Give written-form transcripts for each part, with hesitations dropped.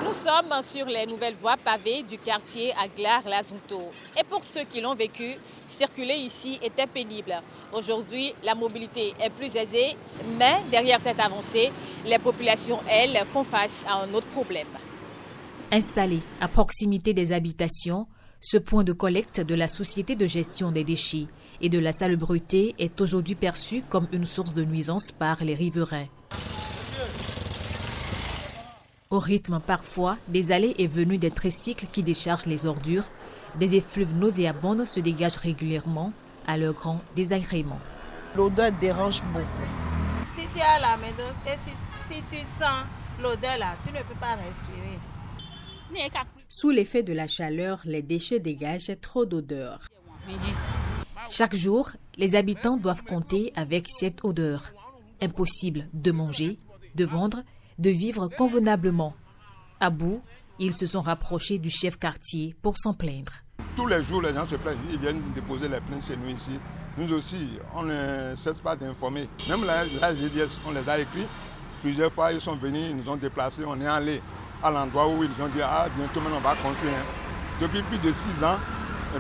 Nous sommes sur les nouvelles voies pavées du quartier Aglar-Lazunto. Et pour ceux qui l'ont vécu, circuler ici était pénible. Aujourd'hui, la mobilité est plus aisée, mais derrière cette avancée, les populations, elles, font face à un autre problème. Installé à proximité des habitations, ce point de collecte de la Société de gestion des déchets et de la salubrité est aujourd'hui perçu comme une source de nuisance par les riverains. Au rythme parfois des allées et venues des tricycles qui déchargent les ordures, des effluves nauséabondes se dégagent régulièrement à leur grand désagrément. L'odeur dérange beaucoup. Si tu es à la maison et si tu sens l'odeur là, tu ne peux pas respirer. Sous l'effet de la chaleur, les déchets dégagent trop d'odeur. Chaque jour, les habitants doivent compter avec cette odeur. Impossible de manger, de vendre, de vivre convenablement. À bout, ils se sont rapprochés du chef quartier pour s'en plaindre. Tous les jours, les gens se plaignent, ils viennent déposer les plaintes chez nous ici. Nous aussi, on ne cesse pas d'informer. Même la GDS, on les a écrits. Plusieurs fois, ils sont venus, ils nous ont déplacés. On est allé à l'endroit où ils ont dit « Ah, bientôt maintenant, on va construire. » Depuis plus de 6 ans,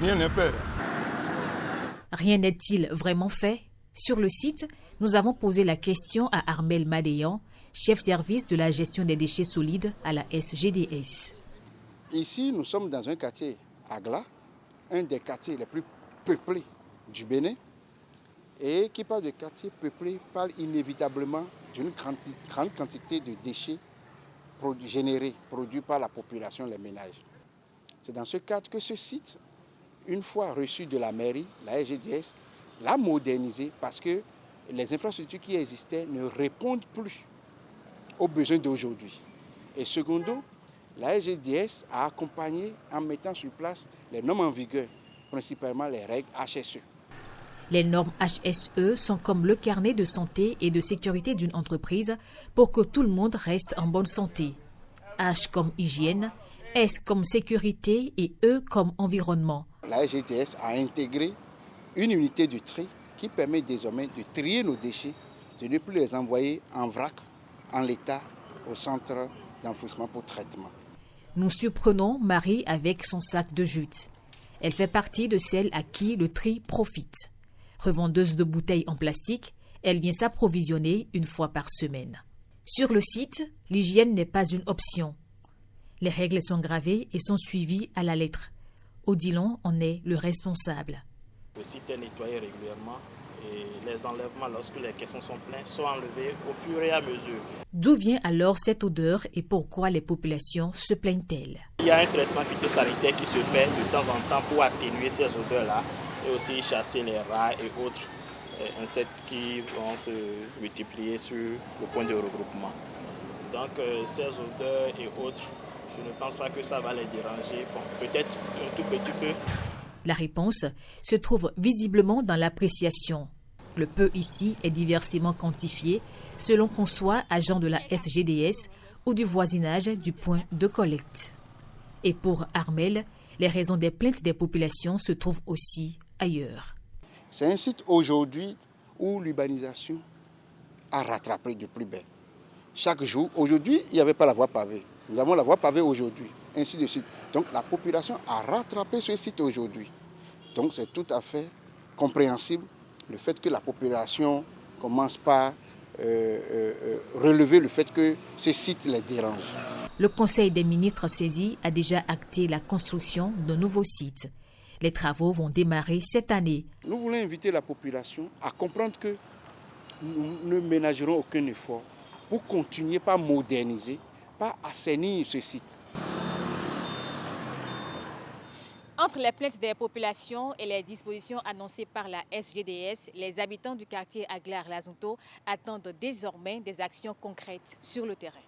rien n'est fait. Rien n'est-il vraiment fait? Sur le site, nous avons posé la question à Armel Madéan, chef service de la gestion des déchets solides à la SGDS. Ici, nous sommes dans un quartier, Agla, un des quartiers les plus peuplés du Bénin. Et qui parle de quartier peuplé parle inévitablement d'une grande quantité de déchets produits par la population, les ménages. C'est dans ce cadre que ce site, une fois reçu de la mairie, la SGDS, l'a modernisé parce que les infrastructures qui existaient ne répondent plus aux besoins d'aujourd'hui. Et secondo, la SGDS a accompagné en mettant sur place les normes en vigueur, principalement les règles HSE. Les normes HSE sont comme le carnet de santé et de sécurité d'une entreprise pour que tout le monde reste en bonne santé. H comme hygiène, S comme sécurité et E comme environnement. La SGDS a intégré une unité de tri qui permet désormais de trier nos déchets, de ne plus les envoyer en vrac, en l'état, au centre d'enfouissement pour traitement. Nous surprenons Marie avec son sac de jute. Elle fait partie de celles à qui le tri profite. Revendeuse de bouteilles en plastique, elle vient s'approvisionner une fois par semaine. Sur le site, l'hygiène n'est pas une option. Les règles sont gravées et sont suivies à la lettre. Odilon en est le responsable. Le site est nettoyé régulièrement et les enlèvements, lorsque les caissons sont pleins, sont enlevés au fur et à mesure. D'où vient alors cette odeur et pourquoi les populations se plaignent-elles? Il y a un traitement phytosanitaire qui se fait de temps en temps pour atténuer ces odeurs-là et aussi chasser les rats et autres insectes qui vont se multiplier sur le point de regroupement. Donc ces odeurs et autres, je ne pense pas que ça va les déranger. Bon, peut-être un tout petit peu. La réponse se trouve visiblement dans l'appréciation. Le peu ici est diversement quantifié selon qu'on soit agent de la SGDS ou du voisinage du point de collecte. Et pour Armel, les raisons des plaintes des populations se trouvent aussi ailleurs. C'est un site aujourd'hui où l'urbanisation a rattrapé de plus belle. Chaque jour, aujourd'hui, il n'y avait pas la voie pavée. Nous avons la voie pavée aujourd'hui, ainsi de suite. Donc la population a rattrapé ce site aujourd'hui. Donc c'est tout à fait compréhensible le fait que la population commence par relever le fait que ce site les dérange. Le Conseil des ministres saisi a déjà acté la construction d'un nouveau site. Les travaux vont démarrer cette année. Nous voulons inviter la population à comprendre que nous ne ménagerons aucun effort pour continuer par moderniser, par assainir ce site. Entre les plaintes des populations et les dispositions annoncées par la SGDS, les habitants du quartier Aglar-Lazunto attendent désormais des actions concrètes sur le terrain.